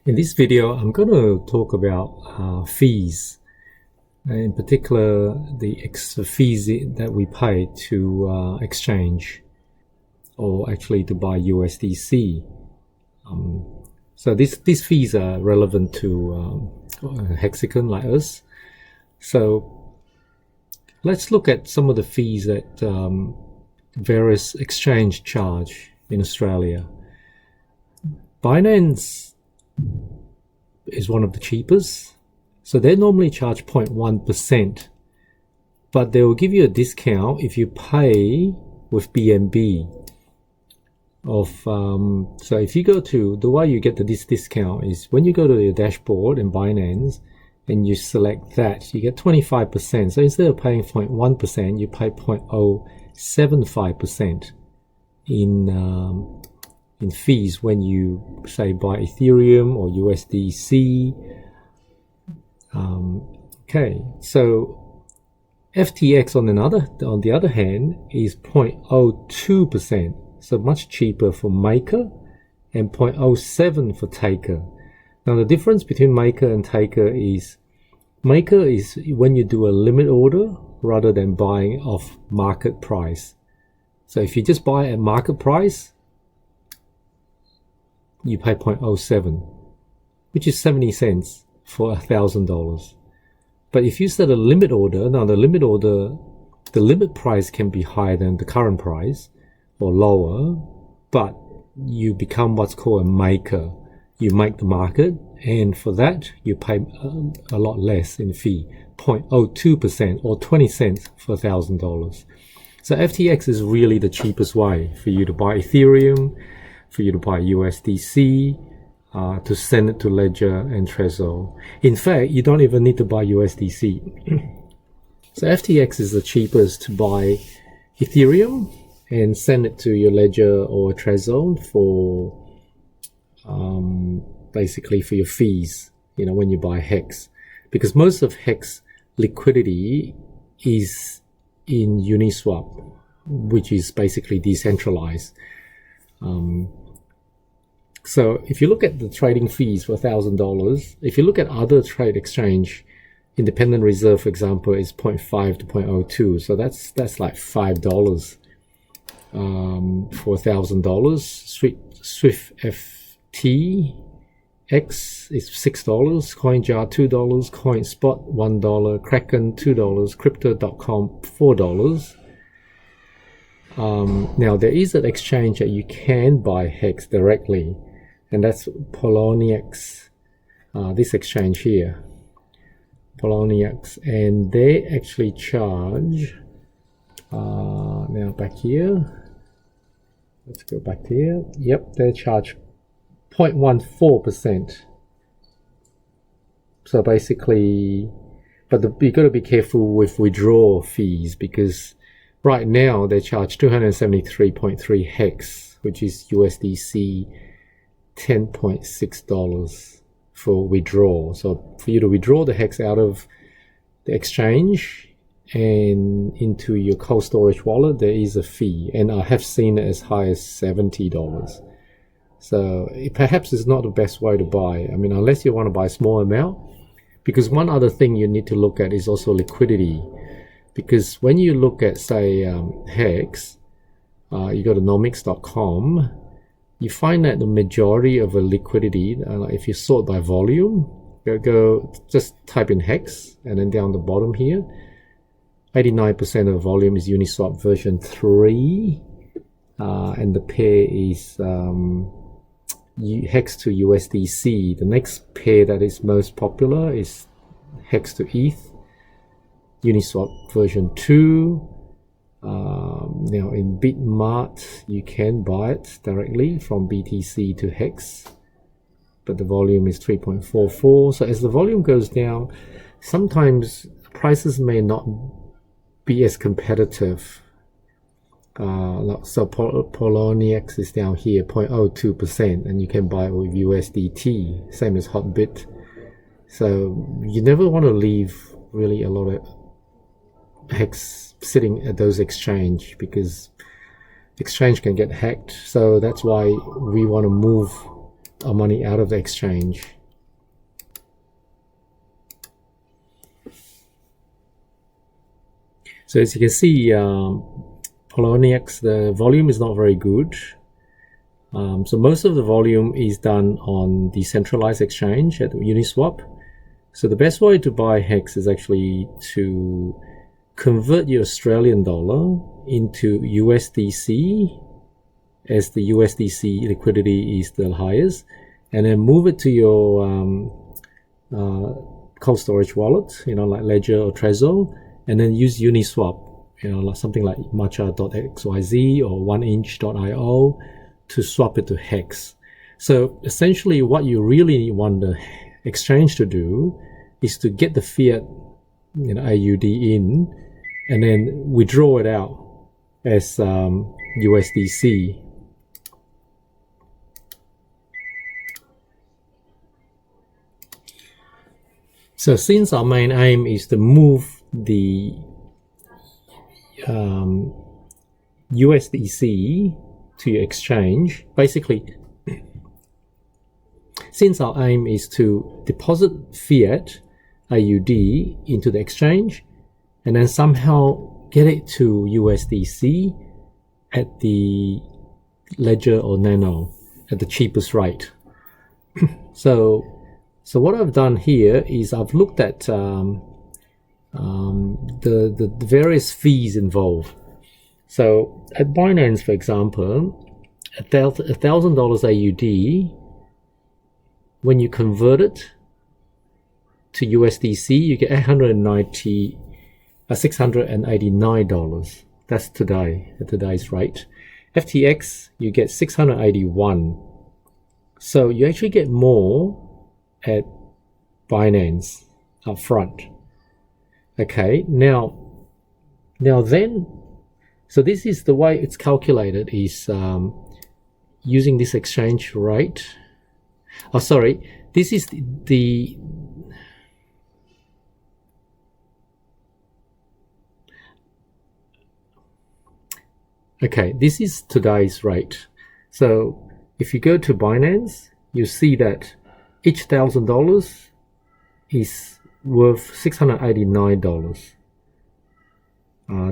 In this video, I'm going to talk about fees, in particular the extra fees that we pay to exchange, or actually to buy USDC. So these fees are relevant to Hexican like us. So let's look at some of the fees that various exchange charge in Australia. Binance is one of the cheapest. So they normally charge 0.1%, but they will give you a discount if you pay with BNB. So if you go to, the way you get this discount is when you go to your dashboard in Binance and you select that, you get 25%. So instead of paying 0.1%, you pay 0.075% in fees when you say buy Ethereum or USDC. Okay, so FTX on the other hand is 0.02%, so much cheaper for maker, and 0.07 for taker. Now the difference between maker and taker is when you do a limit order rather than buying off market price. So if you just buy at market price, you pay 0.07, which is 70 cents for $1,000. But if you set a limit order, now the limit price can be higher than the current price or lower, but you become what's called a maker. You make the market, and for that you pay a lot less in fee, 0.02% or 20 cents for $1,000. So FTX is really the cheapest way for you to buy Ethereum, for you to buy USDC, to send it to Ledger and Trezor. In fact, you don't even need to buy USDC. So FTX is the cheapest to buy Ethereum and send it to your Ledger or Trezor for basically for your fees, when you buy Hex. Because most of Hex liquidity is in Uniswap, which is basically decentralized. So if you look at the trading fees for $1,000, if you look at other trade exchange, independent reserve, for example, is 0.5 to 0.02. So that's like $5 for $1,000. Swift FTX is $6. CoinJar $2. CoinSpot $1. Kraken $2. Crypto.com $4. Now there is an exchange that you can buy Hex directly, and that's Poloniex, this exchange here, Poloniex, and they actually charge, now back here, let's go back here, yep, they charge 0.14%. So basically, but you got to be careful with withdrawal fees, because right now they charge 273.3 Hex, which is USDC $10.6 for withdrawal. So for you to withdraw the Hex out of the exchange and into your cold storage wallet, there is a fee, and I have seen it as high as $70. So perhaps it's not the best way to buy. I mean, unless you want to buy a small amount, because one other thing you need to look at is also liquidity. Because when you look at, say, Hex, you go to nomics.com, you find that the majority of the liquidity, if you sort by volume, go just type in Hex, and then down the bottom here, 89% of the volume is Uniswap version 3, and the pair is Hex to USDC. The next pair that is most popular is Hex to ETH, Uniswap version 2. Now in Bitmart you can buy it directly from BTC to Hex, but the volume is 3.44. So as the volume goes down, sometimes prices may not be as competitive. So Poloniex is down here, 0.02%, and you can buy it with USDT, same as Hotbit. So you never want to leave really a lot of Hex sitting at those exchange, because exchange can get hacked. So that's why we want to move our money out of the exchange. So as you can see, Poloniex, the volume is not very good. So most of the volume is done on decentralized exchange at Uniswap. So the best way to buy Hex is actually to convert your Australian dollar into USDC, as the USDC liquidity is the highest, and then move it to your cold storage wallet, like Ledger or Trezor, and then use Uniswap, like something like matcha.xyz or 1inch.io to swap it to Hex. So essentially what you really want the exchange to do is to get the fiat AUD in and then withdraw it out as USDC. So since our main aim is to move the USDC to your exchange, basically, since our aim is to deposit fiat AUD into the exchange and then somehow get it to USDC at the Ledger or Nano at the cheapest rate. So what I've done here is I've looked at the various fees involved. So at Binance, for example, $1,000 AUD, when you convert it to USDC, you get $689. That's today, at today's rate. FTX, you get 681. So you actually get more at Binance up front. Okay, now then, so this is the way it's calculated, is using this exchange rate. Oh, sorry, this is the okay, this is today's rate. So if you go to Binance, you see that each $1,000 is worth $689.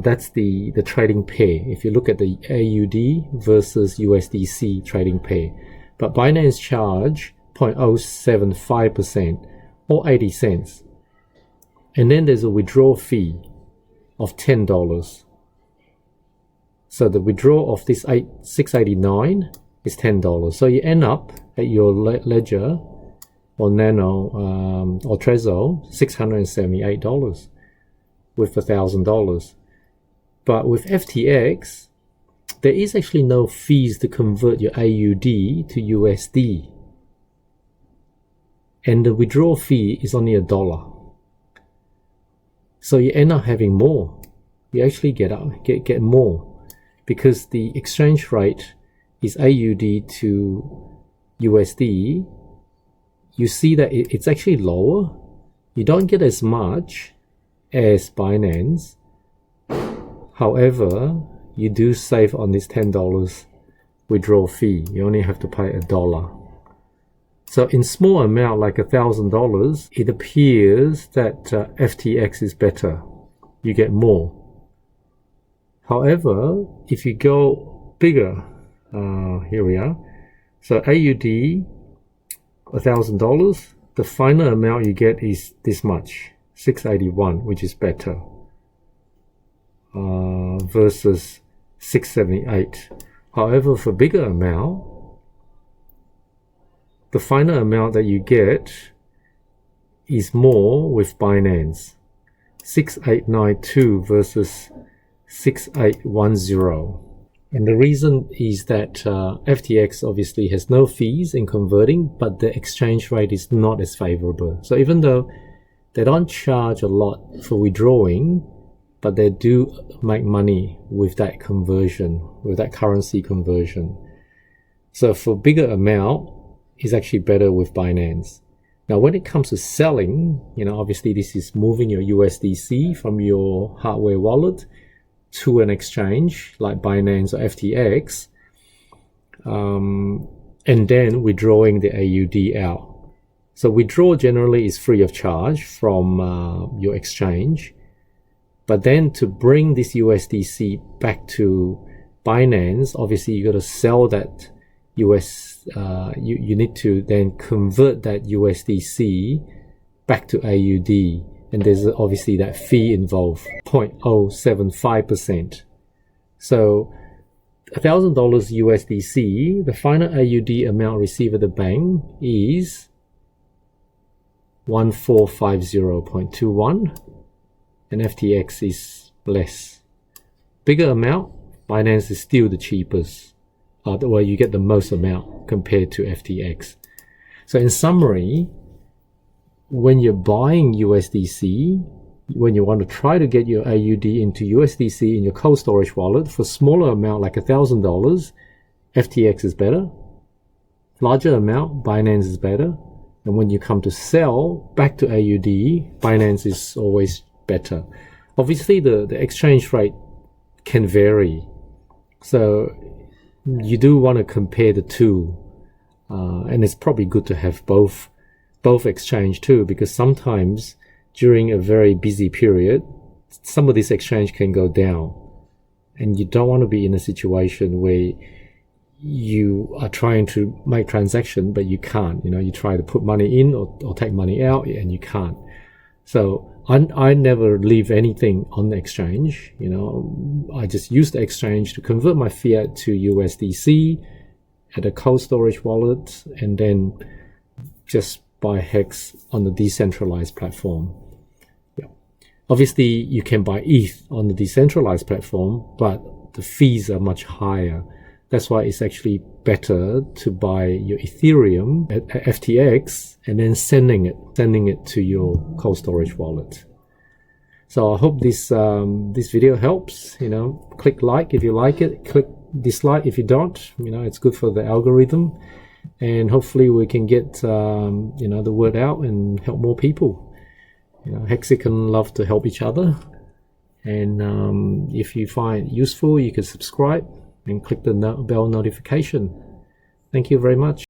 That's the trading pair. If you look at the AUD versus USDC trading pair, but Binance charge 0.075% or 80 cents, and then there's a withdrawal fee of $10. So the withdrawal of this $689 is $10. So you end up at your Ledger or Nano or Trezor $678 with $1,000. But with FTX, there is actually no fees to convert your AUD to USD, and the withdrawal fee is only $1. So you end up having more. You actually get more, because the exchange rate is AUD to USD. You see that it's actually lower. You don't get as much as Binance. However, you do save on this $10 withdrawal fee. You only have to pay $1. So in small amount, like $1,000, it appears that FTX is better. You get more. However, if you go bigger, here we are. So AUD, $1,000, the final amount you get is this much, 681, which is better, versus 678. However, for bigger amount, the final amount that you get is more with Binance, 6892 versus 6810. And the reason is that FTX obviously has no fees in converting, but the exchange rate is not as favorable. So even though they don't charge a lot for withdrawing, but they do make money with that conversion, with that currency conversion. So for bigger amount, it's actually better with Binance. Now, when it comes to selling, obviously this is moving your USDC from your hardware wallet to an exchange like Binance or FTX. and then withdrawing the AUD out. So withdrawal generally is free of charge from your exchange, but then to bring this USDC back to Binance, obviously you got to sell that you need to then convert that USDC back to AUD, and there's obviously that fee involved, 0.075%. So $1,000 USDC, the final AUD amount received at the bank is 1450.21, and FTX is less. Bigger amount, Binance is still the cheapest, where you get the most amount compared to FTX. So in summary, when you're buying USDC, when you want to try to get your AUD into USDC in your cold storage wallet for smaller amount like $1,000, FTX is better. Larger amount, Binance is better. And when you come to sell back to AUD, Binance is always better. Obviously, the exchange rate can vary. So you do want to compare the two. And it's probably good to have both exchange too, because sometimes during a very busy period, some of this exchange can go down. And you don't want to be in a situation where you are trying to make transaction, but you can't. You try to put money in or take money out, and you can't. So I never leave anything on the exchange. I just use the exchange to convert my fiat to USDC at a cold storage wallet, and then just buy Hex on the decentralized platform. Obviously, you can buy ETH on the decentralized platform, but the fees are much higher. That's why it's actually better to buy your Ethereum at FTX and then sending it to your cold storage wallet. So I hope this video helps. Click like if you like it, click dislike if you don't. It's good for the algorithm, and hopefully we can get the word out and help more people. Hexican love to help each other, and if you find it useful, you can subscribe and click the bell notification. Thank you very much.